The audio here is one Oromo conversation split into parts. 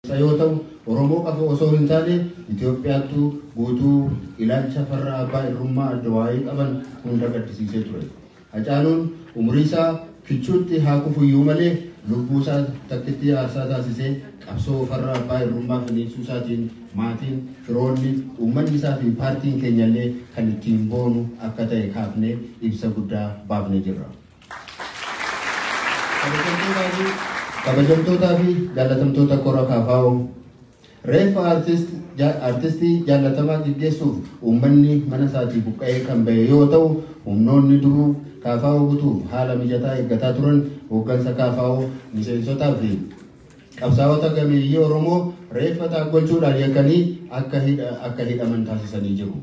Sayoota'u Oromoo qabu osoo hin taane Itoophiyaattu guutuu ilaalcha farra abbaa irrummaa adda waa'ee qaban hunda gaddisiisee ture. Hacaaluun umurii isaa kichuutti haa kufuyyuu malee lubbuu isaa takkitti aarsaa taasisee qabsoo farra abbaa irrummaa finiinsuu isaatiin maatiin firoonni uummanni isaa fi paartiin keenyallee kan ittiin boonu akka ta'e kaafnee ibsa guddaa baafnee jirra. Kabajamtootaa fi jaalatamtoota kora KFO reeffa artistii jaalatamaa gaggeessuuf uummanni mana isaatii buqqa'ee kan ba'e yoo ta'u humnoonni duruu KFO butuuf haala mijataa eeggataa turan hooggansa KFO miseensotaa fi qabsaa'ota gameeyyii Oromoo reeffa taaggolchuudhaan yakkanii akka hidhaman taasisanii jiru.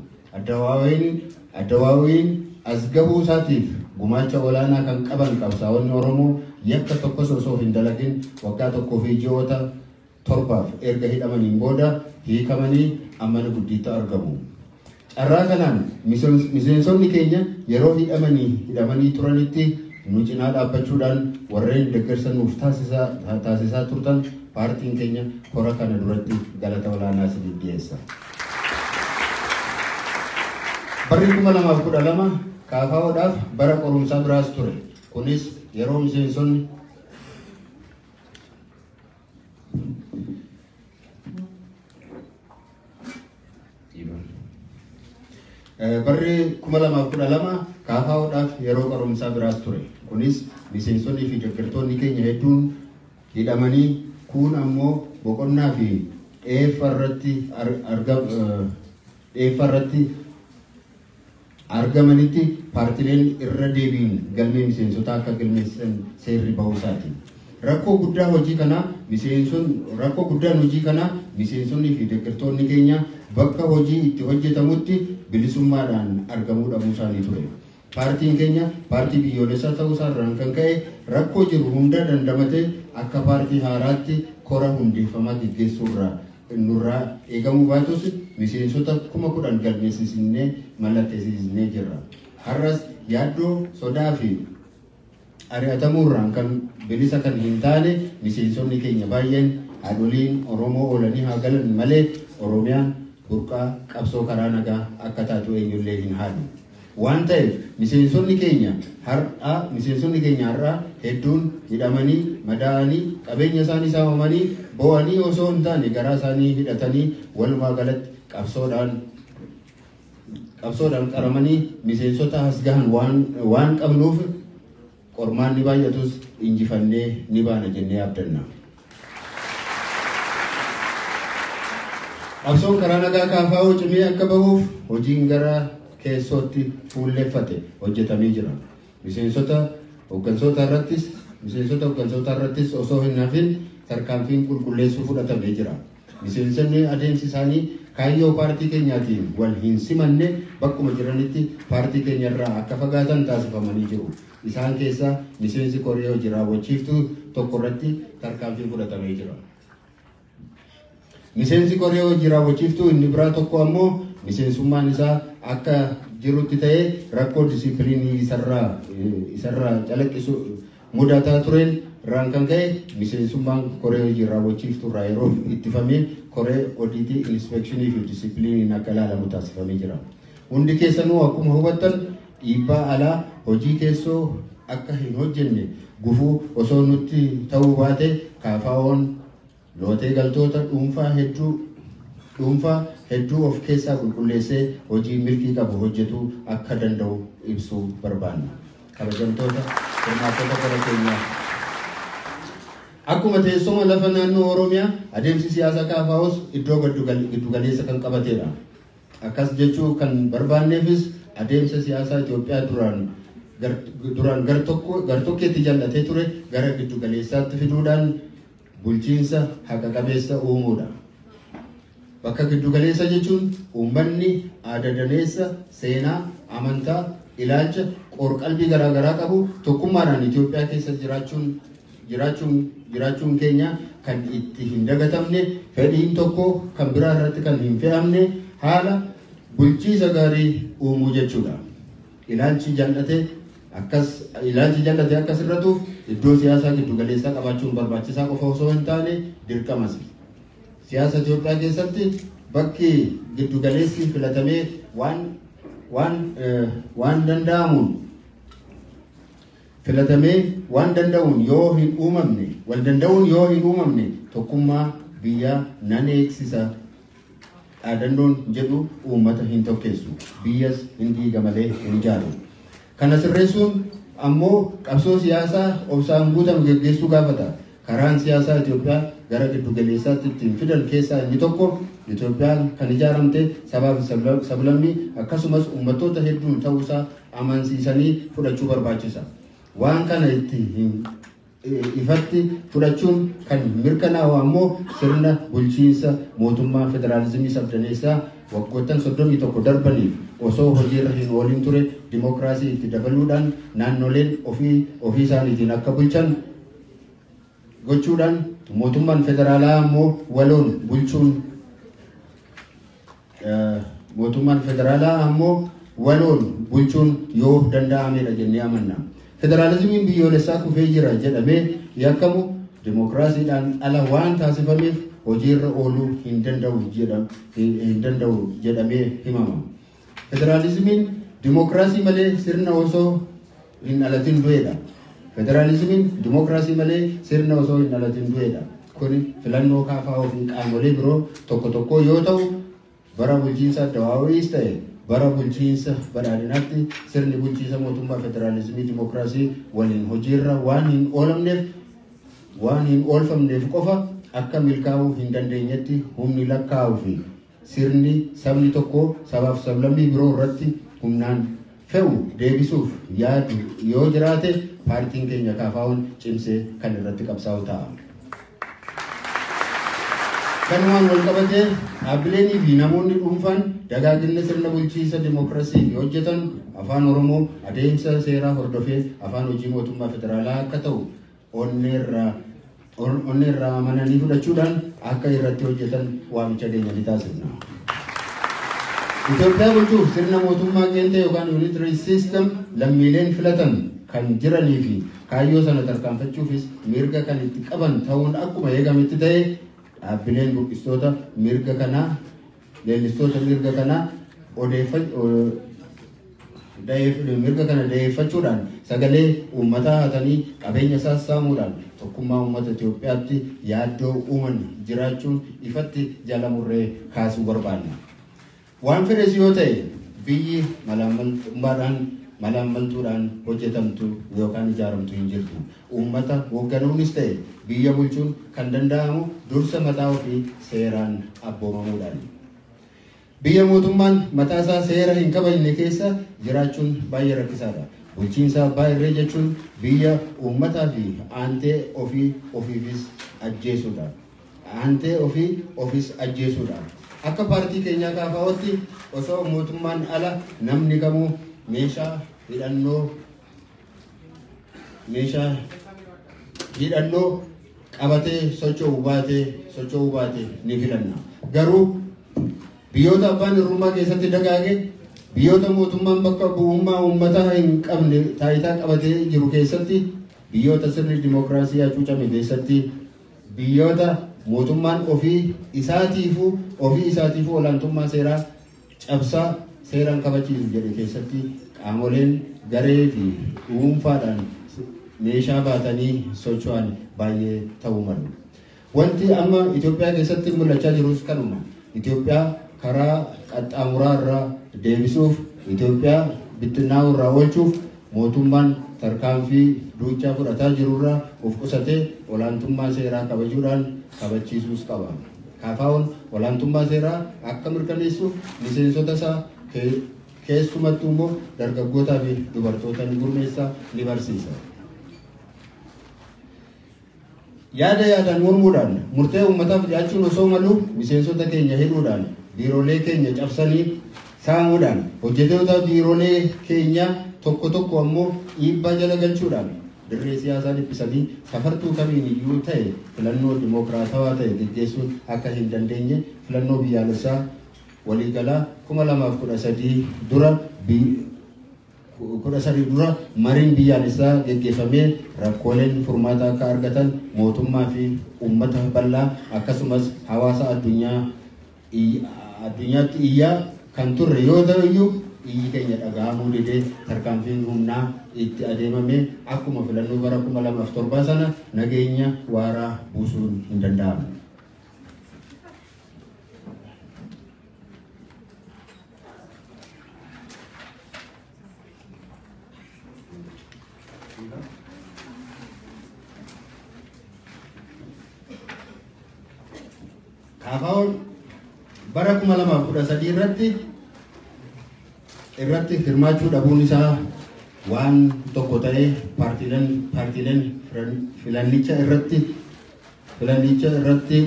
Addawaawiin as gahuu isaatiif gumaacha olaanaa kan qaban qabsaa'onni Oromoo yakka tokkos osoo hin dalagin waggaa tokkoo fi ji'oota torbaaf erga hidhamaniin booda hiikamanii mana guddiitti argamu. Carraa kanaan miseensonni keenya yeroo hidhamanii turanitti nu cinaa dhaabbachuudhaan warreen deeggarsa nuuf taasisaa turtan paartiin keenya kora kana duratti galata olaanaa isiniif dhiyeessa. Barri 2012 KFO'dhaaf bara qorumsaa biraas ture. Kunis yeroo miseensonni barri 2012 KFO'dhaaf yeroo qorumsaa biraas ture. Kunis miseensonni fi deeggartoonni keenya hedduun hidhamanii kuun ammoo boqonnaa fi dheeffarratti argamanitti paartileen irra deebiin galmee miseensotaa akka galmeessan seerri bahuu isaati. Rakkoo guddaan hojii kanaa miseensonni fi deeggartoonni keenya bakka hojii itti hojjetamutti bilisummaadhaan argamuu dhabuu isaanii ture. Paartiin keenya paartii biyyoolessaa ta'uu isaarraan kan ka'e rakkoo jiru hunda dandamatee akka paartii haaraatti kora hundeeffamaa gaggeessuurraa nurraa eegamuu baatus miseensota 10,000 galmeessisnee mallatteessisnee jirra. Har'as yaaddoo sodaa fi ari'atamuurraan kan bilisa kan hin taane miseensonni keenya baay'een haadholiin Oromoo oolanii haa galan malee Oromiyaan burqaa qabsoo karaa nagaa akka taatu eenyullee hin haadhu. Waan ta'eef miseensonni keenya har'aa hedduun hidhamanii madaa'anii qabeenya isaanii saamamanii bo'anii osoo hin taane garaa isaanii hidhatanii walumaa galatti qabsoodhaan qaramanii miseensota as gahan waan qabnuuf qormaanni baay'atus injifannee ni baana jennee abdanna. Qabsoon karaa nagaa KFO cimee akka bahuuf hojiin gara keessootti fuulleffate hojjetamee jira. Miseensota hooggansoota irrattis osoo hin hafin tarkaanfiin qulqulleessuu fudhatamee jira. Miseensonni adeemsi isaanii kaayyoo paartii keenyaatiin wal hin simanne bakkuma jiranitti paartii keenyarraa akka fagaatan taasifamanii jiru. Isaan keessaa miseensi koree hojii raawwachiiftuu tokko irratti tarkaanfiin fudhatamee jira. Miseensi koree hojii raawwachiiftuu inni biraa tokko ammoo miseensummaan isaa akka jirutti ta'ee rakkoo disipiliinii isarraa calaqqisu mudataa tureen irraan kan ka'e miseensummaan koree hojii raawwachiiftuurraa yeroo ittifamee koree odiitii inspeekshinii fi disipiliiniin akka ilaalamu taasifamee jira. Hundi keessanuu akkuma hubattan dhiibbaa alaa hojii keessoo akka hin hojjenne gufuu osoo nutti ta'uu baate KFO'n lootee galtoota dhuunfaa hedduu of keessaa qulqulleessee hojii milkii qabu hojjetuu akka danda'u ibsuu barbaanna. Kabajamtoota hirmaattota kora keenyaa. Akkuma teessuma lafa naannoo Oromiyaa adeemsi siyaasaa KFO's iddoo giddugaleessa kan qabatedha. Akkas jechuu kan barbaanneefis adeemsa siyaasaa Itoophiyaa duraan gar-tokkeetti jal'atee ture gara giddugaleessaatti fiduudhaan bulchiinsa haqa qabeessa uumuudha. Bakka giddugaleessa jechuun uummanni aadadaneessa seenaa, amantaa, ilaalcha, qorqalbii garaagaraa qabu tokkummaadhaan Itoophiyaa keessa jiraachuun keenya kan itti hin dagatamne, fedhiin tokko kan biraa irratti kan hin fe'amne haala bulchiisa gaarii uumuu jechuudha. Ilaalchi jal'ate akkas irratuuf iddoo siyaasaa giddugaleessaa qabaachuun barbaachisaa qofa osoo hin taane dirqamas. siyaasa Itoophiyaa keessatti bakki giddu galeessi filatamee waan danda'amuun filatamee waan danda'uun yoo hin uumamne wal danda'uun yoo hin uumamne tokkummaa biyyaa nan eegsisa dhaadannoon jedhu uummata hin tokkeessu biyyas hin diiga malee hin ijaaru. Kana sirreessuun ammoo qabsoo siyaasaa obsaan guutamu geggeessuu gaafata. Karaan siyaasaa Itoophiyaa gara giddu galeessaatti ittiin fidan keessaa inni tokko Itoophiyaan kan ijaaramte sabaa fi sablammii akkasumas uummattoota hedduun ta'uusaa amansiisanii fudhachuu barbaachisa. Waan kana itti ifatti fudhachuun kan mirkanaa'u ammoo sirna bulchiinsa mootummaa federaalizimii sabdaneessaa waggoottan 31 darbaniif osoo hojiirra hin oolin ture dimokiraasii itti dabaluudhaan naannoleen ofii isaaniitiin akka bulchan gochuudhaan mootummaan federaalaa ammoo waloon bulchuun yoo danda'amedha jennee amanna. Federalizimiin biyyoolessaa kufee jira jedhamee yakkamu dimokiraasiidhaan ala waan taasifameef hojiirra ooluu hin danda'u jedhamee himama. Federalizimiin dimokiraasii malee sirna osoo hin alatin du'edha. Kuni filannoo kaafaa fi qaamolee biroo tokko yoo ta'u bara bulchiinsa Dawaawiis ta'e bara bulchiinsa badhaadhinaatti sirni bulchiinsa mootummaa federaalizimii dimokiraasii waliin hojiirra waan hin oolfamneef qofa akka milkaa'uu hin dandeenyetti humni lakkaa'uu fi sirni sabni tokko sabaaf sablammii biroo irratti humnaan fe'u deebisuuf yaadu yoo jiraate paartiin keenya kaafaa'uun cimsee kan irratti qabsaa'u ta'a. Kanumaan wal qabatee dhaabbileenii fi namoonni dhuunfaan dagaagina sirna bulchiinsa dimokiraasii hojjetan afaan Oromoo adeemsa seeraa hordofee afaan hojii mootummaa federaalaa akka ta'u onneerraa amananii fudhachuudhaan akka irratti hojjetan waamicha keenya ni taasifna. Itoophiyaa bulchuuf sirna mootummaa qeenxee yookaan unitary system lammiileen filatan kan jiranii fi kaayyoo sana tarkaanfachuufis mirga kan itti qaban ta'uun akkuma eegametti ta'e dhaabbileen buqqistoota mirga kanaa leellistoota mirga kanaa mirga kana da'eeffachuudhaan sagalee uummataa hatanii qabeenya sassaamuudhaan tokkummaa uummata Itoophiyaatti yaaddoo uuman jiraachuun ifatti jala murree kaasuu barbaanna. Waan fedhes yoo ta'e biyyi malaammaltuudhaan hojjetamtu yookaan ijaaramtu hin jirtu. Uummata hoogganuunis ta'e biyya bulchuun kan danda'amu dursa mataa ofii seeraan abboomamuudhaan. Biyya mootummaan mataasaa seera hin kabajne keessa jiraachuun baay'ee rakkisaadha. Bulchiinsa abbaa irree jechuun biyya uummataa fi aantee ofiifis ajjeesuudha. Akka paartii keenyaa kaafaa'utti osoo mootummaan ala namni kamuu meeshaa hidhannoo qabatee socho'uu baate ni filanna. Garuu biyyoota abbaan irrummaa keessatti dagaage biyyoota mootummaan bakka bu'ummaa uummataa hin qabne taayitaa qabatee jiru keessatti biyyoota sirni dimokiraasii hacuucame keessatti biyyoota mootummaan ofii isaatiifuu olaantummaa seeraa cabsaa seeraan kabachiisu jedhe keessatti qaamoleen garee fi dhuunfaadhaan meeshaa baatanii socho'an baay'ee ta'uu malu. Wanti amma Itoophiyaa keessatti mul'achaa jirus kanuma. Itoophiyaa karaa qaxxaamuraa irraa deebisuuf, Itoophiyaa bittinnaa'uu irraa oolchuuf mootummaan tarkaanfii duuchaa fudhataa jirurraa of qusatee olaantummaa seeraa kabajuudhaan kabachiisuus qaba. Kaafaa'uun olaantummaa seeraa akka mirkaneessuuf miseensota isaa keessumattuu immoo dargaggootaa fi dubartoota ni gurmeessaa ni barsiisa. Yaadaan mormuudhaan murtee uummataaf dhiyaachuun osoo malu miseensota keenya hidhuudhaan biiroolee keenya cabsanii saamuudhaan hojjettoota biiroolee keenya tokko ammoo dhiibbaa jala galchuudhaan dirree siyaasaa dhiphisanii safartuu kamiin iyyuu ta'e filannoo dimokiraatawaa ta'e gaggeessuun akka hin dandeenye filannoo biyyaalessaa waliigalaa 2013 dura kudha sadii dura mariin biyyaalessaa geggeeffamee rakkooleen furmaata akka argatan mootummaa fi uummata bal'aa akkasumas hawaasa addunyaatti iyyaa kan turre yoo ta'u iyyuu iyyi keenya dhaga'amuu didee tarkaanfiin humnaa itti adeemamee akkuma filannoo bara 2007 sana nageenya waaraa buusuun hin danda'amu. Kaafaa'oon bara 2013 irratti hirmaachuu dhabuun isaa waan tokko ta'ee paartiileen filannicha irratti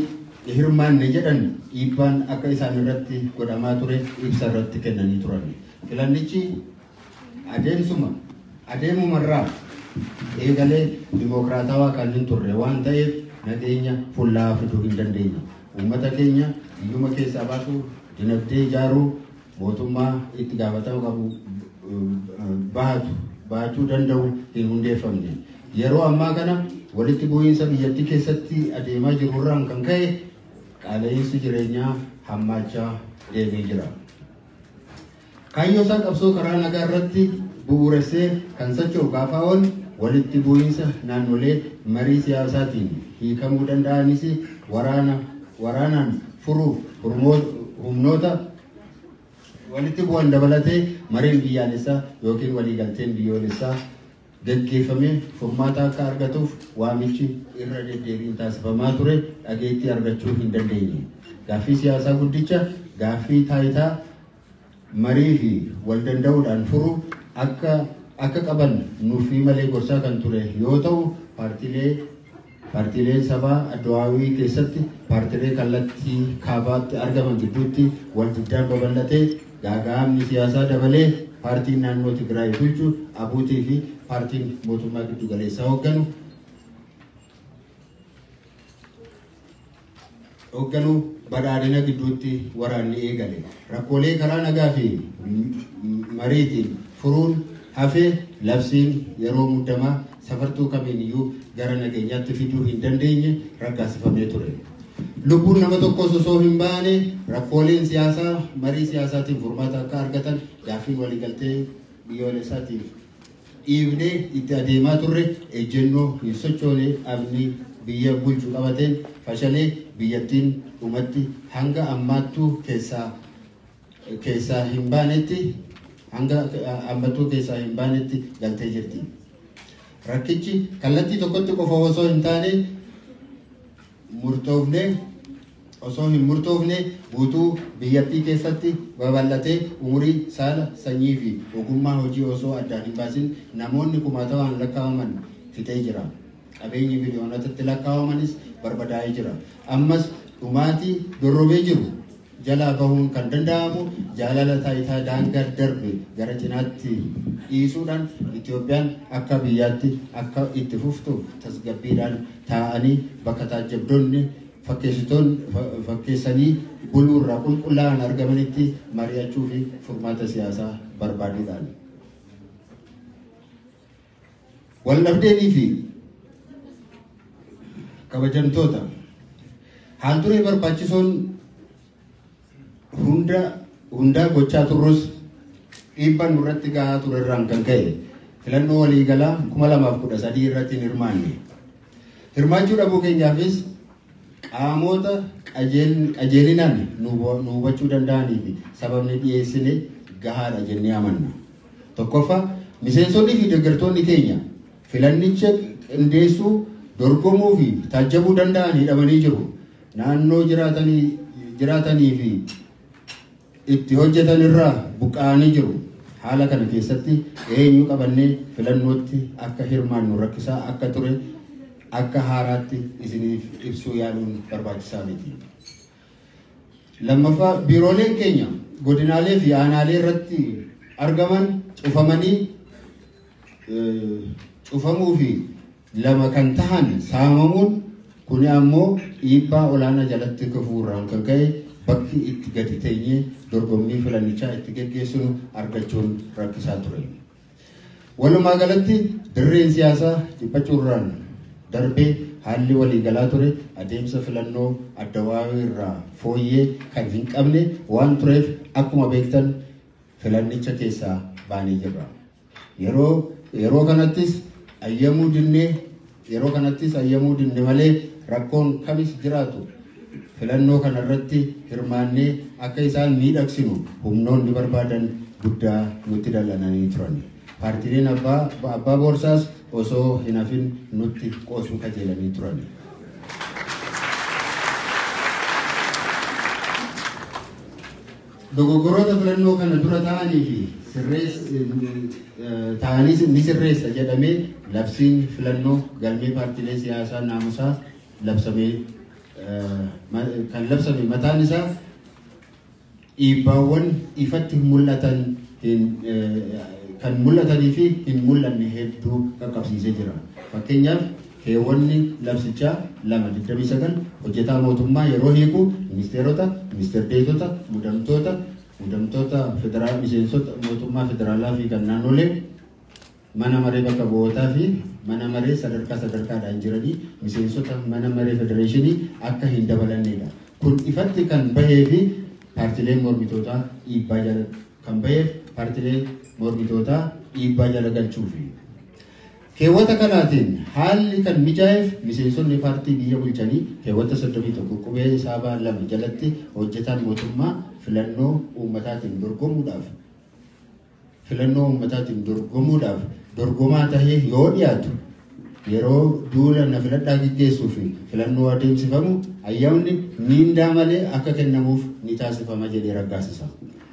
hirmaanne jedhan dhiibbaan akka isaan irratti godhamaa ture ibsa irratti kennanii turan. Filannichi adeemumarraa eegalee dimokiraatawaa kan hin turre waan ta'eef nageenya fullaa fiduu hin dandeenye. Uummata keenya biyyuma keessaa baasuu, dinagdee ijaaruu, mootummaa itti gaafatama qabu baachuu danda'u hin hundeeffamne. Yeroo ammaa kana walitti bu'iinsa biyyattii keessatti adeemaa jirurraan kan ka'e qaala'insi jireenyaa hammaachaa deemee jira. Kaayyoo isaa qabsoo karaa nagaa irratti bu'uuressee kan socho'u Kaafaa'oon walitti bu'iinsa naannolee marii siyaasaatiin hiikamuu danda'anis waraanaan furuuf humnoota walitti bu'an dabalatee mariin biyyaalessaa yookiin waliigalteen biyyoolessaa gaggeeffamee furmaata akka argatuuf waamichi irra deddeebiin taasifamaa ture dhageettii argachuu hin dandeenye. Gaaffii siyaasaa guddicha gaaffii taayitaa marii fi wal danda'uudhaan furuu akka qaban nuufii malee gorsaa kan ture yoo ta'u paartiilee sabaa Addawaawii keessatti paartiilee kallattii kaabaatti argaman gidduutti wal diddaan babal'atee gaaga'amni siyaasaa dabalee paartiin naannoo Tigraay bulchu Abuutii fi paartiin mootummaa giddu galeessaa hoogganu badhaadhina gidduutti waraanni eegale. Rakkoolee karaa nagaa fi mariitiin furuun hafee labsiin yeroo muddamaa safartuu kamiiniyyuu gara nageenyaatti fiduu hin dandeenye raggaasifamee ture. Lubbuun nama tokkos osoo hin baane rakkooleen siyaasaa marii siyaasaatiin furmaata akka argatan gaaffiin waliigaltee biyyoolessaatiif dhiibnee itti adeemaa turre ejjennoo hin sochoone abni biyya bulchu qabateen fashalee biyyattiin dhumatti hanga ammattuu keessaa hin baanetti galtee jirti. Rakkichi kallattii tokkotti qofa osoo hin taane osoo hin murtoofne guutuu biyyattii keessatti babal'atee umurii saala sanyii fi ogummaa hojii osoo addaan hin baasin namoonni kumaatamaan lakkaa'aman fixee jira. Qabeenyi biliyoonotatti lakkaa'amanis barbadaa'ee jira. Ammas dhumaatii dorrobee jiru jalaa bahuun kan danda'amu jaalala taayitaa daangaa darbe gara cinaatti dhiisuudhaan Itoophiyaan akka biyyaatti akka itti fuftu tasgabbiidhaan taa'anii bakka taajjabdoonni fakkeessanii buluurraa qulqullaa'an argamanitti mari'achuu fi furmaata siyaasaa barbaaduudhaan. Waldhabdeenii fi kabajamtoota haalturee barbaachisoon hundaa gochaa turrus dhiibbaan nurratti gahaa ture irraan kan ka'e filannoo waliigalaa 2013 irratti hin hirmaanne. Hirmaachuu dhabuu keenyaafis qaamota qajeelinaan nu hubachuu danda'anii fi sababni dhiyeessine gahaadha jennee amanna. Tokkoffaa miseensonni fi deeggartoonni keenya filannicha qindeessuu dorgomuu fi taajjabuu danda'an hidhamanii jiru. Naannoo jiraatanii fi itti hojjetan irraa buqqa'anii jiru. Haala kana keessatti eenyu qabannee filannootti akka hirmaannu rakkisaa akka ture akka haaraatti isiniif ibsuu yaaluun barbaachisaa miti. Lammaffaa biirooleen keenya godinaalee fi aanaalee irratti argaman cufamuu fi lama kan tahan saamamuun kun ammoo dhiibbaa olaanaa jalatti kufuurraan kan ka'e bakki itti gadi teenyee dorgommii filannichaa itti geggeessinu argachuun rakkisaa ture. Walumaa galatti dirreen siyaasaa dhiphachurraan darbee haalli walii galaa ture adeemsa filannoo addawaawii irraa fooyyee kan hin qabne waan tureef akkuma beektan filannicha keessaa baanee jirra. Yeroo kanattis ayyamuu dinne malee rakkoon kamis jiraatu filannoo kanarratti hirmaannee akka isaan miidhagsinu humnoonni barbaadan guddaa nutti dallananii turan. Paartileen abbaa boorsaas osoo hin hafin nutti qoosuu kajeelanii turan. Dogoggoroota filannoo kana dura ta'anii fi ta'anii ni sirreessa jedhamee labsiin filannoo galmee paartilee siyaasaa naamusaa kan labsame mataan isaa dhiibbaawwan ifatti mul'atan kan mul'atanii fi hin mul'anne hedduu qaqqabsiisee jira. Fakkeenyaaf keewwanni labsichaa 229 hojjetaa mootummaa yeroo hiiku ministeerota, ministeerdeetota, mudamtoota miseensota mootummaa federaalaa fi kan naannolee mana maree bakka bu'ootaa fi mana maree sadarkaadhaan jiranii miseensota mana maree federeeshinii akka hin dabalannedha. Kun ifatti kan bahee fi paartileen mormitootaa dhiibbaa jala galchuufi. Keewwata kanaatiin haalli kan mijaa'eef miseensonni paartii biyya bulchanii keewwata 31 qubee saabaa 2 jalatti hojjetaan mootummaa filannoo uummataatiin dorgomuudhaaf dorgomaa tahee yoo dhiyaatu yeroo duula na filadhaa gaggeessuu fi filannoo adeemsifamu ayyamni miindaa malee akka kennamuuf ni taasifama jedhee raggaasisa.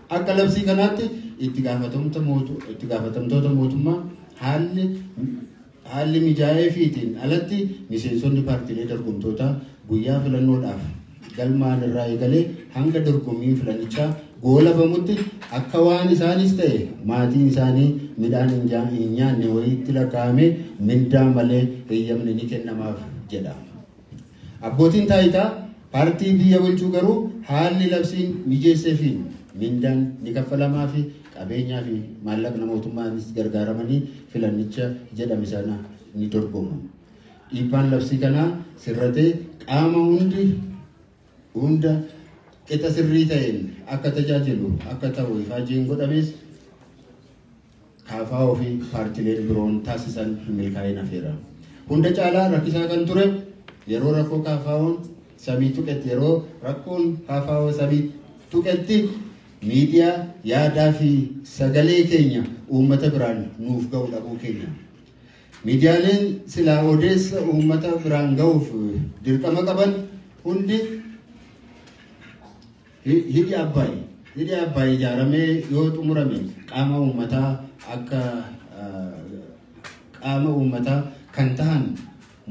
Akka labsii kanaatti itti gaafatamtoota mootummaa haalli mijaa'ee fiitiin alatti miseensonni paartilee dorgomtoota guyyaa filannoodhaaf galmaan irraa eegalee hanga dorgommiin filannichaa goolabamutti akka waan isaanis ta'e maatiin isaanii midhaan hin nyaanne wayiitti lakkaa'amee mindaa malee eeyyamni ni kennamaaf jedha. Abbootiin taayitaa paartii biyya bulchuu garuu haalli labsiin mijeesseefiin mindaan ni kaffalamaa fi qabeenyaa fi maallaqna mootummaanis gargaaramanii filannicha jedhame sana ni dorgomu. Dhiibbaan labsii kanaa sirratee qaama hunda qixa sirrii ta'een akka tajaajilu akka ta'u ifaajiin godhames kaafaa ofii paartileen biroon taasisan milkaa'ina hafeera. Hunda caalaa rakkisaa kan ture yeroo rakkoon kaafaawoo samii tuqetti miidiyaa yaadaa fi sagalee keenya uummata biraan nuuf ga'u dhabuu keenya. Miidiyaaleen silaa odeessa uummata biraan ga'uuf dirqama qaban hundi hidhi abbaay ijaaramee yoo xumurame qaama uummataa kan tahan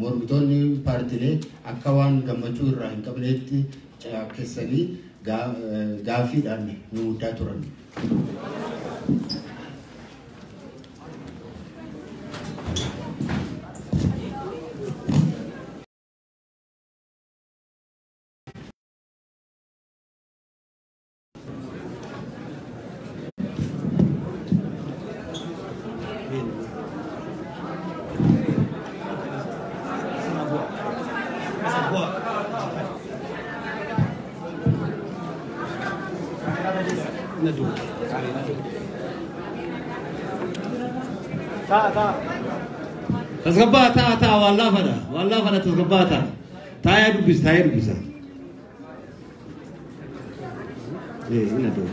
mormitoonni paartilee akka waan gammachuu irraa hin qabneetti keessanii gaaffiidhaan nu muddaa turan. تسقباتا والله فدا تسقباتا تايا دبس ايه هنا دول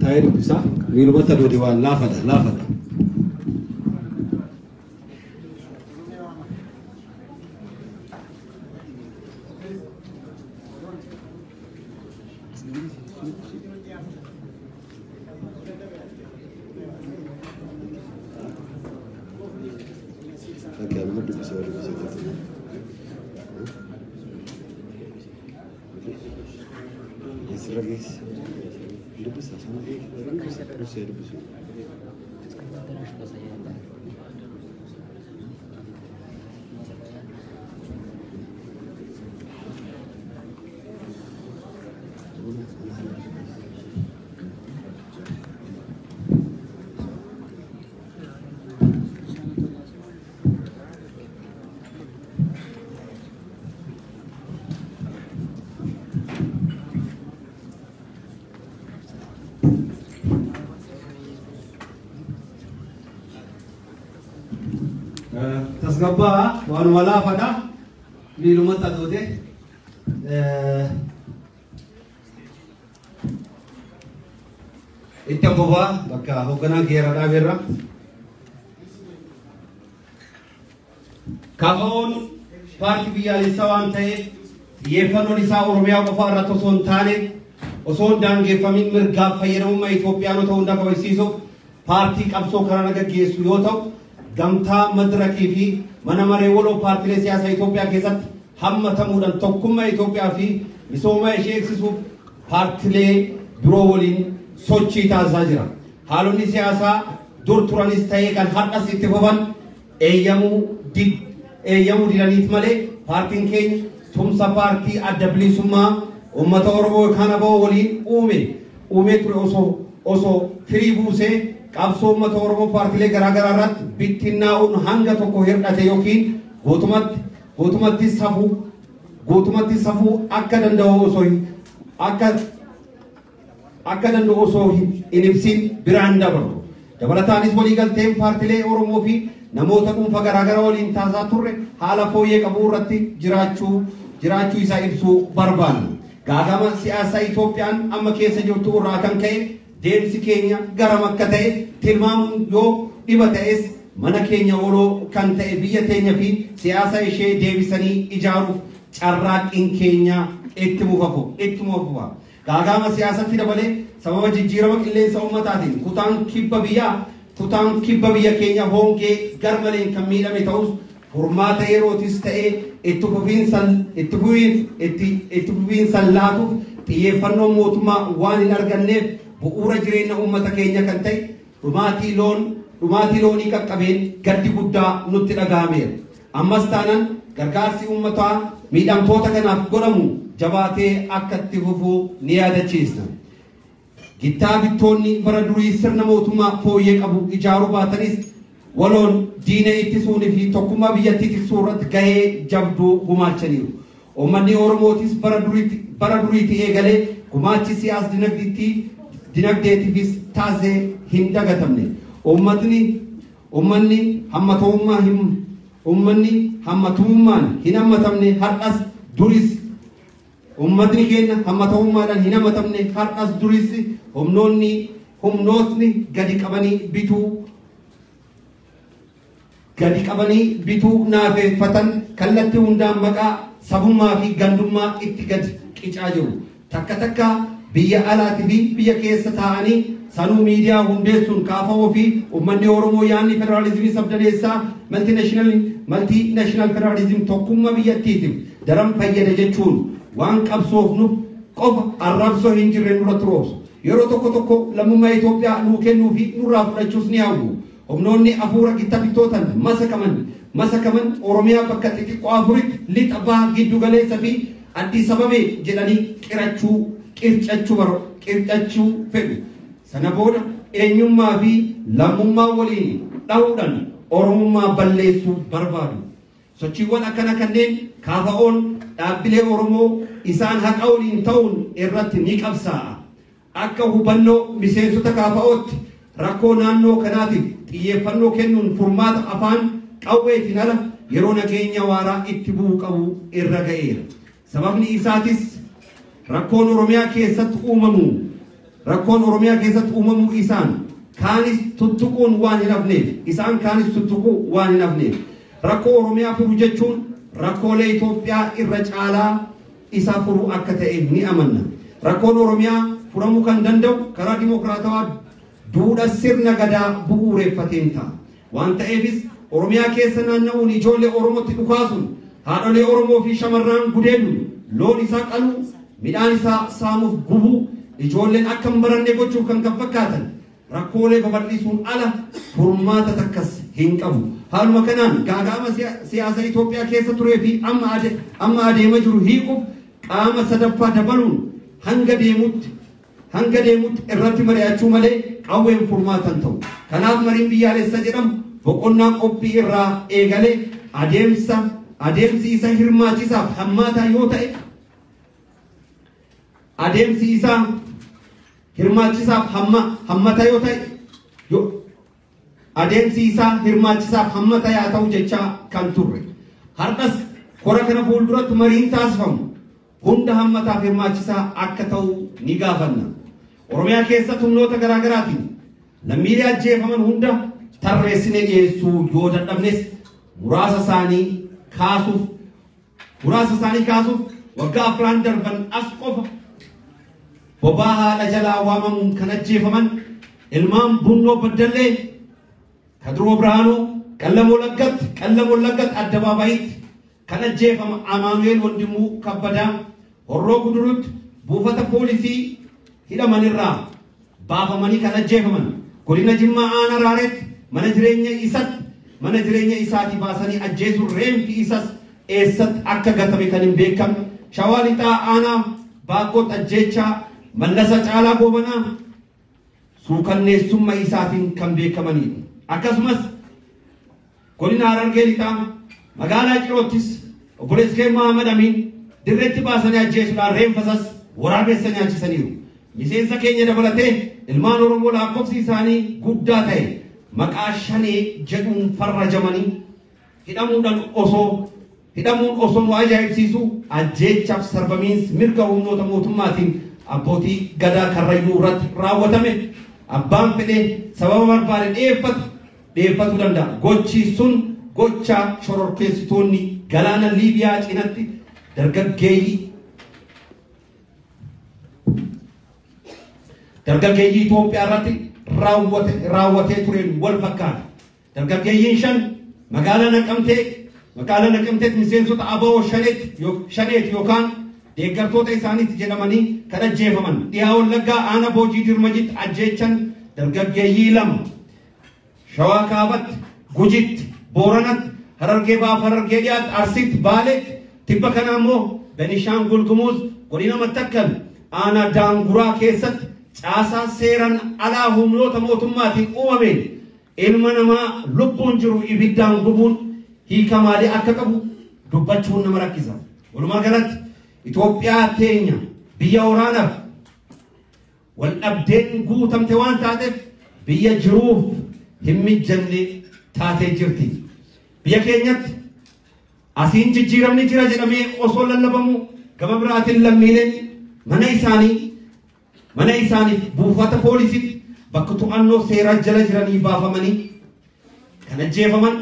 تا يدبسا ميلو بتا دودي وان لا فدا tasgabaa waan walaa fada miilumata doode itti abubaa bakka hogganaa keera dhaabeerra kafaa'oon paartii biyyaalessaa waan ta'eef xiyyeeffannoon isaa Oromiyaa qofaa irratti osoo hin taane osoo hin daangeffamin mirgaaf fayyadamummaa Itoophiyaanota hunda kabachiisuuf paartii qabsoo kana gaggeessu yoo ta'u gamtaa madirakii fi mana maree waloo paartiilee siyaasaa Itoophiyaa keessatti hammatamuudhaan tokkummaa Itoophiyaa fi misooma ishee eegsisuuf paartiilee biroo waliin sochii taasisaa jira. Haalonni siyaasaa dur turanis ta'ee kan har'as itti fufan eeyyamuu didaniif malee paartiin keenya tumsa paartii adda bilisummaa uummata Oromoo kana ba'oo waliin uumee ture osoo firii buusee qabsoo uummata Oromoo paartiilee garaagaraa irratti bittinnaa'uun hanga tokko hir'ate yookiin gootumatti safuu akka danda'u osoo hin ibsin biraan dabalu. Dabalataanis waliigalteen paartiilee Oromoo fi namoota dhuunfaa garaagaraa waliin taasisaa turre haala fooyyee qabuu irratti jiraachuu isaa ibsuu barbaanna. Gaagama siyaasaa Itoophiyaan amma keessa jirtu irraa kan ka'e deemsi keenya garam akka ta'e tilmaamuun yoo dhiba ta'es mana keenya oloo kan ta'e biyya teenya fi siyaasa ishee deebisanii ijaaruuf carraaqqiin keenya itti fufa. Gaagama siyaasatti dabalee sababa jijjiirama qilleensa ummataatiin kutaan kibba biyya keenya hongee garmaleen kan miidhame ta'us furmaata yerootis ta'ee itti fufiinsan laatuuf xiyyeeffannoon mootummaa waan hin arganneef bu'uura jireenya ummata keenya kan ta'e dhumaatii loonii qaqqabeen gaddi guddaa nutti dhaga'ameera. Ammas taanaan gargaarsi ummataa miidhamtoota kanaaf godhamu jabaatee akka itti fufuu ni yaadachiisna. Gittaa bittoonni bara durii sirna mootummaa fooyyee qabu ijaaruu baatanis waloon diina ittisuunii fi tokkummaa biyyattii tiksuu irratti gahee jabduu gumaachaniiru. Uummanni Oromootis bara duriitti eegalee gumaachi siyaas dinagdeetiifis taasisee hin dagatamne. Uummanni hammatummaan hin hammatamne har'as duris ummatni keenya hammatamummaadhaan hin hammatamne har'as duris humnootni gadi qabanii bituu naafeeffatan kallattii hundaan maqaa sabummaa fi gandummaa itti gad qicaa jiru. Takka biyya alaatii fi biyya keessa taa'anii sanuu miidiyaa hundeessuun kaafa'oo fi uummanni Oromoo yaadni federaalizimii sabdaneessaa maltiinaashinaal federaalizimii tokkummaa biyyattiitiif daran fayyada jechuun waan qabsoofnuuf qofa arrabsoo hin jirre nurratti roobsu. Yeroo tokko lammummaa Itoophiyaa nuu kennuu fi nurraa fudhachuus ni hawwu. Humnoonni afuura gitta bittootan masakaman Oromiyaa bakka xixiqqoo afuritti lixa baha giddu galeessa fi Addis Ababaa jedhanii qircachuu fedhu. Sana booda eenyummaa fi lammummaa waliin dhahuudhaan Oromummaa balleessuu barbaadu. Sochiiwwan akkana kanneen kaafa'oon dhaabbilee Oromoo isaan haqa waliin ta'uun irratti ni qabsaa'a. Akka hubannoo miseensota kaafa'ootti rakkoo naannoo kanaatiif xiyyeeffannoo kennuun furmaata afaan qawweetiin ala yeroo nageenya waaraa itti bu'uu qabu irra ga'eera. Sababni isaatis rakkoon Oromiyaa keessatti uumamu isaan kaanis tuttuquun waan hin hafneef rakkoo Oromiyaa furu jechuun rakkoolee Itoophiyaa irra caalaa isaa furu akka ta'e ni amanna. Rakkoon Oromiyaa furamuu kan danda'u karaa dimokiraatawaa duudha sirna gadaa bu'uureffateen ta'a. Waan ta'eefis Oromiyaa keessa naanna'uun ijoollee Oromootti dhukaasuun haadholee Oromoo fi shamarran gudeeduun loon isaa qaluu midhaan isaa saamuuf gubuu ijoolleen akka hin baranne gochuuf kan fakkaatan rakkoolee babal'isuun ala furmaata takkas hin qabu. Haaluma kanaan gaaga'ama siyaasa Itoophiyaa keessa turee fi amma adeema jiru hiikuuf qaama sadaffaa dabaluun hanga deemutti irratti mari'achuu malee qawween furmaatan ta'u. Kanaaf mariin biyyaalessa jedhamu boqonnaa qophii irraa eegalee adeemsi isa hirmaachisaaf hammaataa yoo ta'e adeemsi isaa hirmaachisaaf hammata yoo ta'e adeemsi isaa hirmaachisaaf hammata yaa ta'u jechaa kan turre. Har'as kora kana fuulduratti mariin taasifamu hunda hammataaf hirmaachisaa akka ta'u ni gaafanna. Oromiyaa keessatti humnoota garaagaraatiin lammiilee ajjeefaman hunda tarreessinee dhiyeessuu yoo dadhabnes muraasa isaanii kaasuuf waggaa afran darban as qofa bobaa haadha jalaa waamamuun kan ajjeefaman ilmaan Bunnoo Baddallee, Kadiroo Birhaanuu, Qallamoo Laggat addabaabayitti kan ajjeefama Amaanu'eel Wandimuu Kabbadaa, Horroo Gudurutti buufata poolisii hidhamanirraa baafamanii kan ajjeefaman godina Jimmaa Aanaa Raareetti mana jireenya isaatii baasanii ajjeesuun reemfi isas eessatti akka gatame kan hin beekamne Shawaa Lixaa Aanaa Baaqqootti ajjeechaa Mallasa Caalaa Goobanaa suukanneessummaa isaatiin kan beekamanidha. Akkasumas godina Harargee Lixaa magaalaa Ciroottis obboleessi kee Mahamad Amiin dirreetti baasanii ajjeesuudhaan reeffasas waraabessa nyaachisaniiru. Miseensa keenya dabalatee ilmaan Oromoo lakkoofsi isaanii guddaa ta'e maqaa shanee jedhuun farrajamanii hidhamuun osoo nu ajaa'ibsiisu ajjeechaaf sarbamiinsi mirga humnoota mootummaatiin abbootii gadaa Karrayyuu irratti raawwatame abbaan fedhee sababa barbaade dhiyeeffachuu danda'a. Gochi sun gocha shororkeessitoonni galaana Liibiyaa cinatti dargaggeeyyii Itoophiyaa irratti raawwatee tureen wal fakkaata. Dargaggeeyyiin shan magaalaa Naqamteetti miseensota ABO shaneeti yookaan deeggartoota isaaniitti jedhamanii kan ajjeefaman. Dhiyaa Wallaggaa Aanaa Boojii Dirmajitti ajjeechan dargaggeeyyii lama. Shawaa Kaabatti, Gujitti, Booranatti, Harargee Baaf, Harargee Dhiyaatti, Arsiitti, Baaleetti, tibba kana immoo Benishaangul Gumuz godina Mattakkal Aanaa Daanguraa keessatti caasaa seeran alaa humnoota mootummaatiin uumameen ilma namaa lubbuun jiru ibiddaan gubuun hiika maalii akka qabu dubbachuun nama rakkisa. Walumaa galatti Itoophiyaa teenya biyya waraanaaf wal dhabdeen guutamte waan taateef biyya jiruuf hin mijanne taatee jirti. Biyya keenyatti asiin jijjiiramni jira jedhamee osoo lallabamu gama biraatiin lammiileen mana isaaniif buufata poolisiitti bakka to'annoo seeraa jala jiranii baafamanii kan ajjeefaman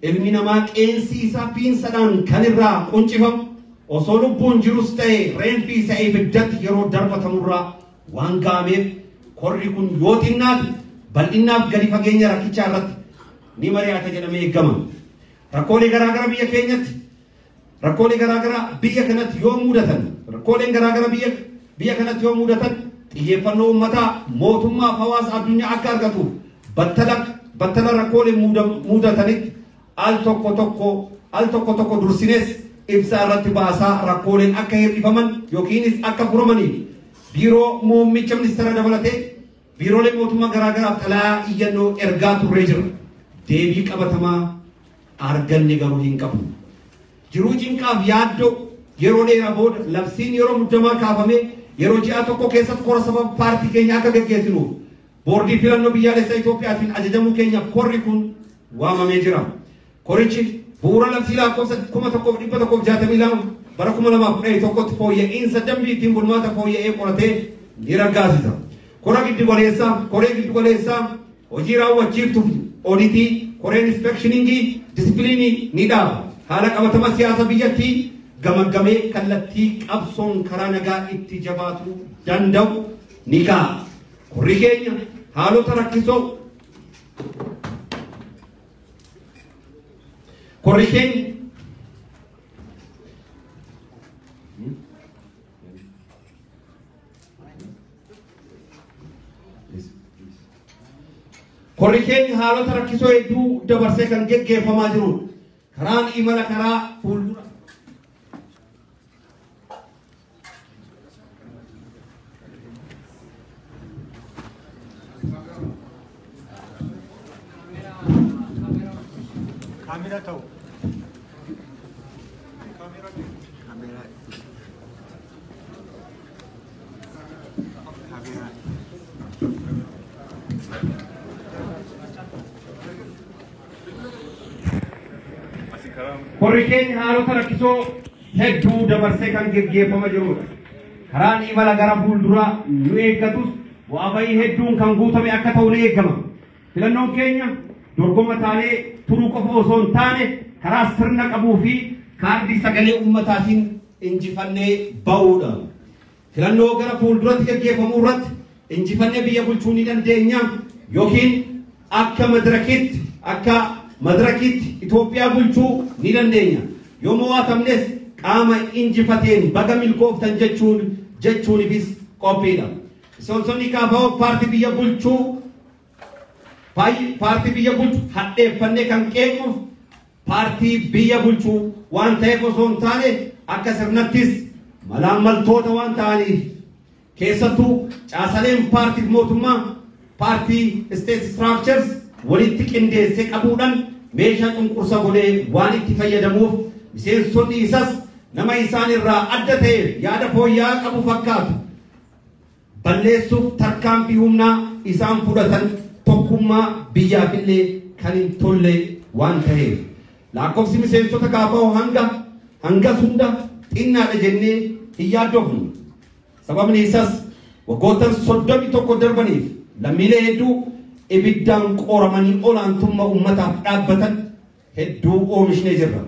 ilmi namaa qeensi isaa piinsadhaan kan irraa quncifamu osoo lubbuun jirus ta'e reemfi isaa ibiddatti yeroo darbatamurraa waan ga'ameef korri kun yoo xinnaate bal'innaaf gadi fageenya rakkichaa irratti ni mari'ata jedhamee eegama. Rakkoolee garaagaraa biyya kanatti yoo mudatan xiyyeeffannoo uummataa mootummaaf hawaasa addunyaa akka argatuuf battala rakkoolee mudatanitti al tokko dursinees ibsaa irratti baasaa rakkooleen akka hir'ifaman yookiinis akka furamaniif biiroo muummicha ministeera dabalatee biiroolee mootummaa garaagaraaf xalayaa iyyannoo ergaa turree jira. Deebii qabatamaa arganne garuu hin qabu. Jiruu cinqaaf yaaddoo yeroo dheeraa booda labsiin yeroo muddamaa kaafamee yeroo ji'a tokko keessatti kora sababa paartii keenya akka gaggeessinuuf boordii filannoo biyyaalessaa Itoophiyaatiin ajajamuu keenyaaf korri kun waamamee jira. Korichi bu'uura labsii lakkoofsa 1162 bara 2011tti fooyya'insa dambiitiin bulmaata fooyya'ee qoratee ni raggaasisa. Koree giddugaleessaa hojii raawwachiiftuuf oditii koreen inspekshiningii disipiliinii ni dhaaba. Haala qabatama siyaasa biyyattii gamaggamee kallattii qabsoon karaa nagaa itti jabaatu danda'u ni kaa'a. Korri keenya haalota rakkisoo korri keenya haalota rakkisoo hedduu dabarsee kan geggeeffamaa jirudha. Karaan imala karaa fuuldura Kamera tahu. Korri keenya haalota rakkisoo hedduu dabarsee kan geggeeffamaa jirudha. Karaan imala gara fuulduraa nu eeggatus bu'aa bahii hedduun kan guutame akka ta'u ni eegama. Filannoon keenya dorgoma taanee turuu qofa osoo hin taane karaa sirna qabuu fi kaardii sagalee ummataatiin injifannee ba'uudha. Filannoo gara fuulduratti geggeeffamuu irratti injifannee biyya bulchuu ni dandeenya yookiin akka madirakiitti Itoophiyaa bulchuu ni dandeenya. Yoo mo'atamnes qaama injifateen baga milkooftan jechuunifis qophiidha. Miseensonni KFO paartii biyya bulchuu hadheeffannee kan qeequuf paartii biyya bulchuu waan ta'eef osoo hin taane akka sirnattis malaammaltoota waan ta'aniif keessattuu caasaleen paartiif mootummaa paartii state structures walitti qindeessee qabuudhaan meeshaa cunqursa godhee waan itti fayyadamuuf miseensonni isas nama isaan irraa adda ta'e yaada fooyya'aa qabu fakkaatu balleessuuf tarkaanfii humnaa isaan fudhatan tokkummaa biyyaaf illee kan hin tolle waan ta'eef lakkoofsi miseensota KFO hangas hunda xinnaadha jennee hin yaaddofnu. Sababni isas waggoottan 31 darbaniif lammiilee hedduu ibiddaan qoramanii olaantummaa ummataaf dhaabbatan hedduu oomishnee jirra.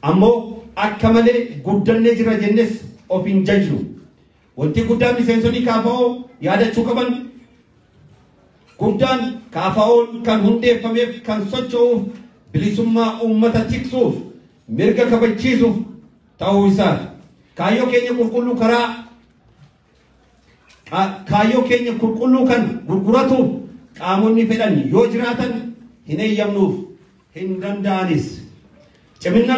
Ammoo akka malee guddannee jira jennes of hin jajnu. Wanti guddaan miseensonni KFO yaadachuu qaban guddaan KFO kan hundeeffameef kan socho'uuf bilisummaa ummata tiksuuf mirga kabachiisuuf ta'uu isaati. Kaayyoo keenya qulqulluu kan gurguratuuf qaamonni fedhan yoo jiraatan hin eeyyamnuuf hin danda'anis. Cimina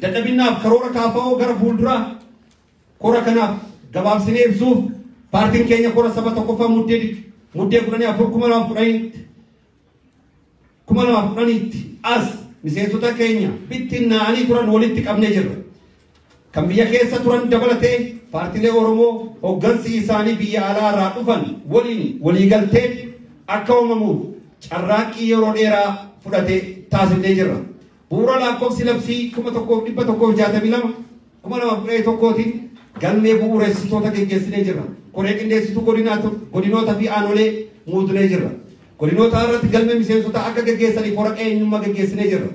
dadhabinaaf karoora KFO gara fuulduraa kora kanaaf gabaabsinee ibsuuf paartiin keenya kora saba tokkoffaa muddee 2010 as miseensota keenya bittinnaa'anii turan walitti qabnee jirra. Kan biyya keessa turan dabalatee paartiilee Oromoo hoggansi isaanii biyya alaa irraa dhufan waliigaltee akka uumamuuf carraaqqii yeroo dheeraa fudhate taasifnee jirra. Bu'uura lakkoofsi labsii 1162 2011tiin galmee bu'uureessitoota geggeessinee jirra. Koree qindeessituu godinoota fi aanolee muudnee jirra. Godinoota irratti galmee miseensota akka geggeessaniif waraqaa eenyummaa geggeessinee jirra.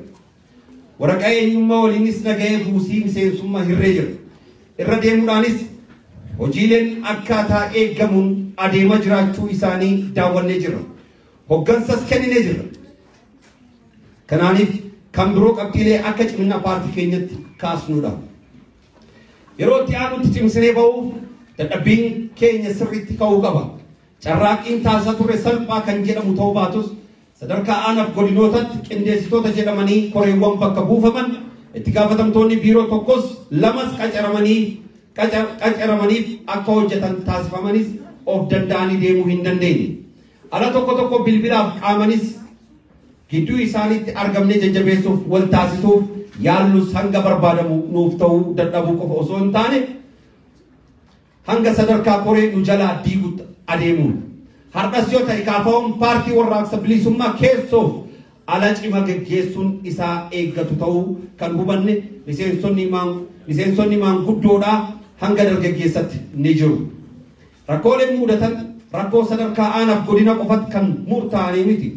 Waraqaa eenyummaa waliinis nagahee buusii miseensummaa hirree jirra. Irra deemuudhaanis hojiileen akkaataa eeggamuun adeemaa jiraachuu isaanii daawwannee jirra. Hoggansas kenninee jirra. Kanaaniif kan biroo qabxiilee akka cimina paartii keenyatti kaasnuudha. Yeroo itti aanutti cimsinee ba'uuf dadhabbiin keenya sirriitti ka'uu qaba. Carraaqqiin taasisaa turre salphaa kan jedhamu ta'uu baatus sadarkaa aanaaf godinootatti qindeessitoota jedhamanii koreewwan bakka buufaman itti gaafatamtoonni biiroo tokkos lamas qacaramaniif akka hojjetan taasifamanis of danda'anii deemuu hin dandeenye. Ala tokko bilbilaaf qaamanis gidduu isaaniitti argamnee jajjabeessuuf wal taasisuuf yaallus hanga barbaadamu nuuf ta'uu dadhabuu qofa osoo hin taane hanga sadarkaa koree nu jalaa diigutti adeemuun. Har'as yoo ta'e KFO'n paartii warraaqsa bilisummaa keessoof ala cima geggeessuun isaa eeggatu ta'uu kan hubanne miseensonni maanguddoodhaa hanga dargaggeessatti ni jiru. Rakkooleen mudatan rakkoo sadarkaa aanaaf godina qofatti kan murtaa'anii miti.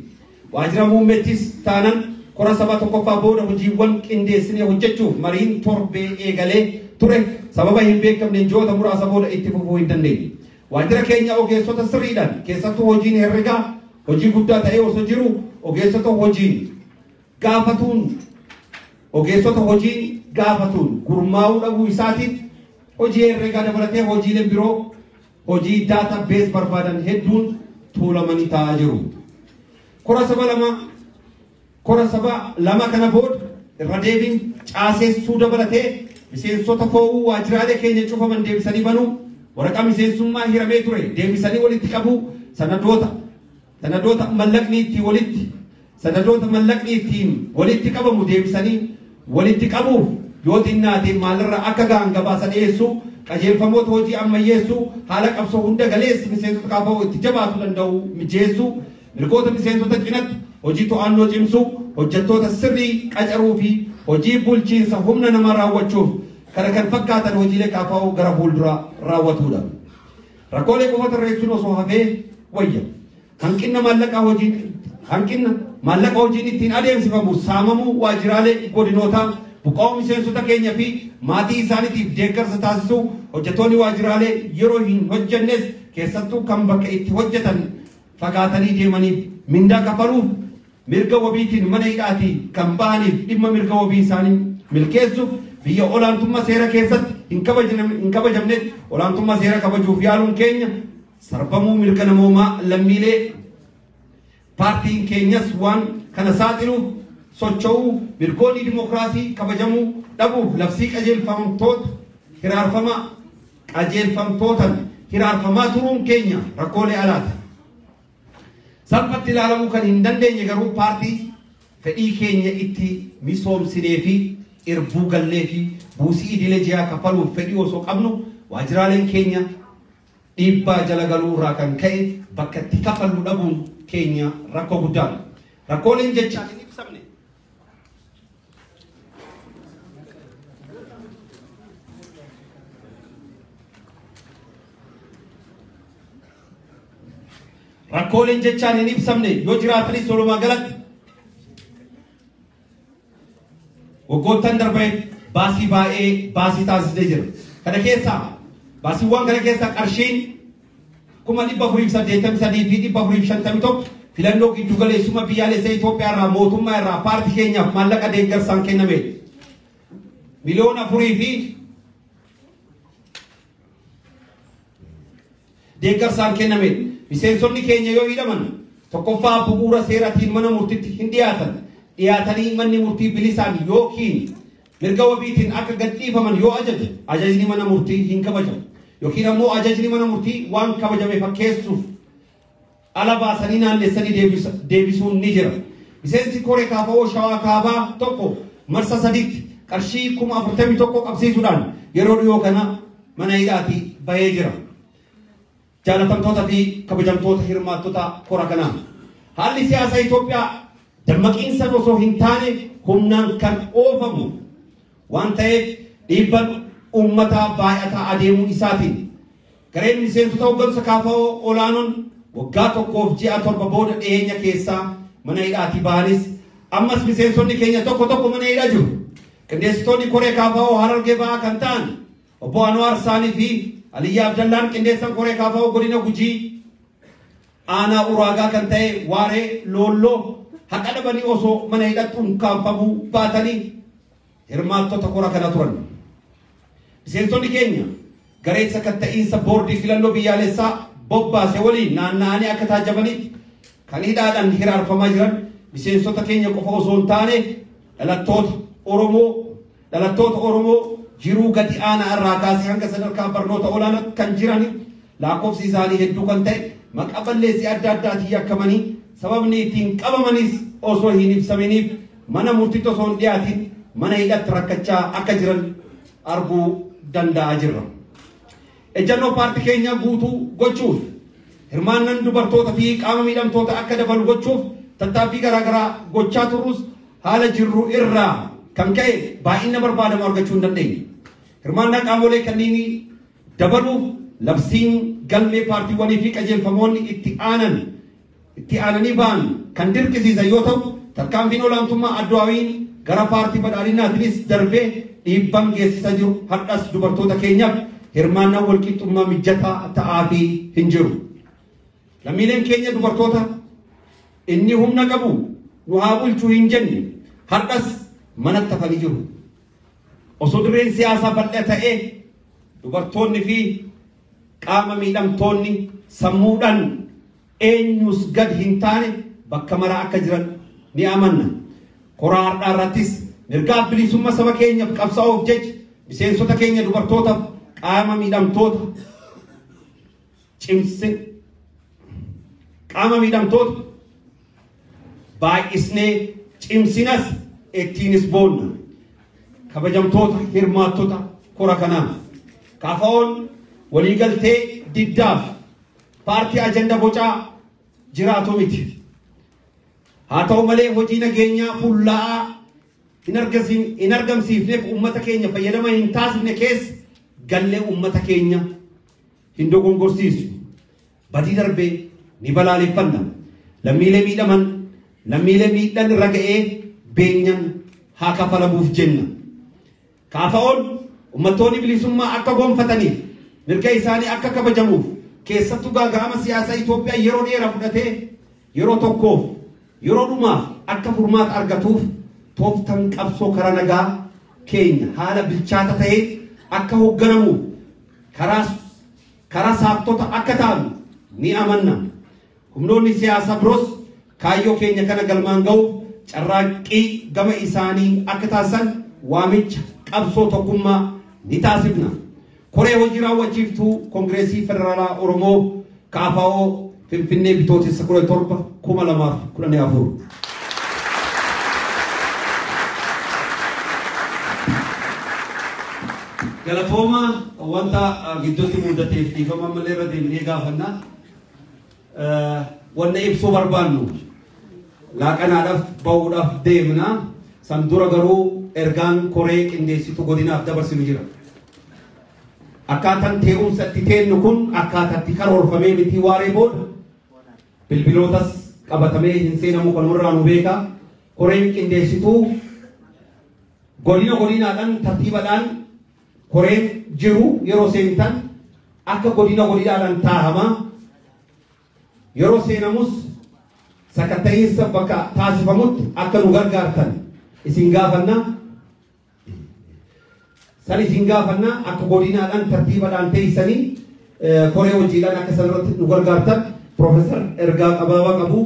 Waajjira muummeettis taanan kora saba tokkoffaa booda hojiiwwan qindeessinee hojjechuuf mariin torbee eegalee ture sababa hin beekamneen ji'oota muraasa booda itti fufuu hin dandeenye. Waajjira keenya ogeessota sirriidhaan keessattuu hojiin herregaa hojii guddaa ta'ee osoo jiru ogeessota hojii gaafatuun gurmaa'uu dhabuu isaatiin hojii herregaa dabalatee hojiileen biroo hojii daatabees barbaadan hedduun tuulamanii taa'aa jiru. Kora saba lama kana booda irra deebiin caaseessuu dabalatee miseensota fo'uu waajjiraalee keenya cufaman deebisanii banuu waraqaa miseensummaa hiramee ture deebisanii walitti qabuu sanadoota mallaqni ittiin walitti qabamu deebisanii walitti qabuuf yoo xinnaateen maalirraa akka ga'an gabaasa dhiyeessuu qajeelfamoota hojii ammayyeessuu haala qabsoo hunda galeessi miseensota kaafa'uu itti jabaatu danda'u mijeessuu mirgoota miseensota cinatti hojii to'annoo cimsuu hojjettoota sirrii qacaruu fi hojii bulchiinsa humna namaa raawwachuuf kana kan fakkaatan hojiilee kaafa'uu gara fuulduraa raawwatuudha. Rakkoolee qofa tarreessuun osoo hafee wayya. Hanqina maallaqa hojiin ittiin adeemsifamu saamamuu waajjiraalee godinootaa buqqaa'uu miseensota keenya fi maatii isaaniitiif deeggarsa taasisuu hojjettoonni waajjiraalee yeroo hin hojjennes keessattuu kan bakka itti hojjetan fagaatanii deemaniif mindaa kafaluuf mirga wabiitiin mana hidhaatii kan bahaniif dhimma mirga wabii isaanii milkeessuuf biyya olaantummaa seera keessatti hin kabajamnetti olaantummaa seera kabajuuf yaaluun keenya sarbamuu mirga namoomaa lammiilee paartiin keenyas waan kana saaxiluuf socho'uu mirgoonni dimokiraasii kabajamuu dhabuuf labsii qajeelfamtootaan hiraarfamaa turuun keenya rakkoolee alaati. Salphatti ilaalamuu kan hin dandeenye garuu paartii fedhii keenya itti misoomsinee fi irbuu gallee fi buusii idilee ji'aa kafaluuf fedhii osoo qabnu waajjiraaleen keenya dhiibbaa jala galuu irraa kan ka'e bakka itti kafallu dhabuun keenya rakkoo guddaadha. Rakkooleen jechaan hin ibsamne. Rakkooleen jechaan hin ibsamne yoo jiraatanis walumaa galatti waggoottan darbee baasii taasisee jira. Kana keessaa baasiiwwan kana keessaa qarshiin 483 fi 451 filannoo giddu galeessummaa biyyaalessaa Itoophiyaa irraa mootummaa irraa paartii keenyaaf maallaqa deeggarsaan kenname. Miliyoona 4 fi deeggarsaan kenname. Miseensonni keenya yoo hidhaman tokkoffaa bu'uura seeraatiin mana murtiitti hin dhiyaatanii manni murtii bilisaan yookiin mirga wabiitiin akka gadhiifaman yoo ajajni mana murtii hin kabajamu yookiin ammoo ajajni mana murtii waan kabajame fakkeessuuf ala baasanii naannessanii deebisuun ni jira. Miseensi koree kaafa'oo shawaa kaabaa tokko marsa sadiitti qarshii 41,000 qabsiisuudhaan yeroo dhiyoo kana mana hidhaatii bahee jira. Jaalatamtoota fi kabajamtoota hirmaattota kora kanaa. Haalli siyaasa Itoophiyaa dammaqiinsa osoo hin taane humnaan kan oofamu waan ta'eef dhiibbaan uummataa baay'ataa adeemuu isaatiin gareen miseensota hoggansa kaafa'oo olaanoon waggaa tokkoof ji'a 7 booda dhiyeenya keessaa mana hidhaatii bahanis ammas miseensonni keenya tokko mana hidhaa jiru. Qindeessitoonni koree kaafa'oo Harargee bahaa kan ta'an obbo Anwaar Saanii fi Aliyyaa Abdallaan qindeessan koree kaafa'oo godina Gujii aanaa uraagaa kan ta'e Waaree Loolloo haqa dhabanii osoo mana hidhattuun kaanfamuu baatanii hirmaattota kora kana turan. Miseensonni keenya garee sakatta'iinsa boordii filannoo biyyaalessaa bobbaase waliin naanna'anii akka taajabanitti kan hidhaadhaan hiraarfamaa jiran miseensota keenya qofa osoo hin taane dhalattoota Oromoo jiruu gadi aanaa irraa kaasee hanga sadarkaa barnoota olaanaa kan jiran lakkoofsi isaanii hedduu kan ta'e maqaa balleessii adda addaatiin yakkamanii sababni ittiin qabamanis osoo hin ibsaminiif mana murtiitti osoo hin dhiyaatin mana hidhatti rakkachaa akka jiran arguu danda'a jirra. Ejjannoo paartii keenya guutuu gochuuf hirmaannaan dubartoota fi qaama miidhamtoota akka dabalu gochuuf tattaaffii garaagaraa gochaa turus haala jirru irraa kan ka'e baay'ina barbaadamu argachuu hin dandeenye. Hirmaannaa qaamolee kanneen dabaluuf labsiin galmee paartiiwwanii fi qajeelfamoonni itti aananii ba'an kan dirqisiisan yoo ta'u tarkaanfiin olaantummaa Adduwaawiin gara paartii badhaadhinaatiinis darbee dhiibbaan geessisaa jiru har'as dubartoota keenyaaf hirmaannaa walqixxummaa mijataa ta'aafii hin jiru. Lammiileen keenya dubartoota inni humna qabu nu haa bulchuu hin jenne har'as manatti hafanii jiru. Osoo dirreen siyaasaa bal'aa ta'ee dubartoonni fi qaama miidhamtoonni sammuudhaan eenyus gad hin taane bakka maraa akka jiran ni amanna. Koraa har'aa irrattis mirgaa bilisummaa saba keenyaaf qabsaa'uuf jecha miseensota keenya dubartootaaf qaama miidhamtoota baay'isnee cimsinas ittiinis boonna. Kabajamtoota hirmaattota kora kanaa KFO'n waliigaltee diddaaf paartii ajenda bocaa jiraatu miti. Haa ta'u malee hojii nageenyaa fuulla'aa hin argamsiifneef uummata keenya fayyadama hin taasifne keessa gallee uummata keenya hin dogongorsiisu. Badii darbee ni balaaleffanna. Lammiilee miidhan irra ga'ee beenyan haa kafalamuuf jenna. KFO'n uummattoonni bilisummaa akka gonfataniif mirga isaanii akka kabajamuuf keessattuu gaaga'ama siyaasaa Itoophiyaa yeroo dheeraa fudhatee yeroo tokkoof yeroo dhumaaf akka furmaata argatuuf tooftaan qabsoo karaa nagaa keenya haala bilchaata ta'ee akka hoogganamuuf karaa saaftota akka taanu ni amanna. Humnoonni siyaasaa biroos kaayyoo keenya kana galmaan ga'uuf carraaqqii gama isaanii akka taasisan waamicha qabsoo tokkummaa ni taasifna. Koree hojii raawwachiiftuu Koongireesii Federaalaa Oromoo KFO Finfinnee Bitootessa 17 2014. Galatooma wanta gidduutti mudateef dhiifama malee irra deemnee gaafanna. Wanna ibsuu barbaannu laaqanaadhaaf bahuudhaaf deemna. San dura garuu ergaan koree qindeessitu godinaaf dabarsinu jira. Akkaataan tee'umsa itti teennu kun akkaataatti karoorfamee miti waaree booda bilbilootas qabatamee hin seenamu kanumurraa nu beeka. Koreen qindeessituu godinaadhaan tartiibadhaan koreen jiru yeroo seentan akka godinaadhaan taahama. Yeroo seenamus sakatta'iinsa bakka taasifamutti akka nu gargaartan isin gaafanna. San isin gaafanna akka godinaadhaan tartiibadhaan teessanii koree hojiidhaan akka sanarratti nu gargaartan Profeesar Ergaa Qabaabaa qabu.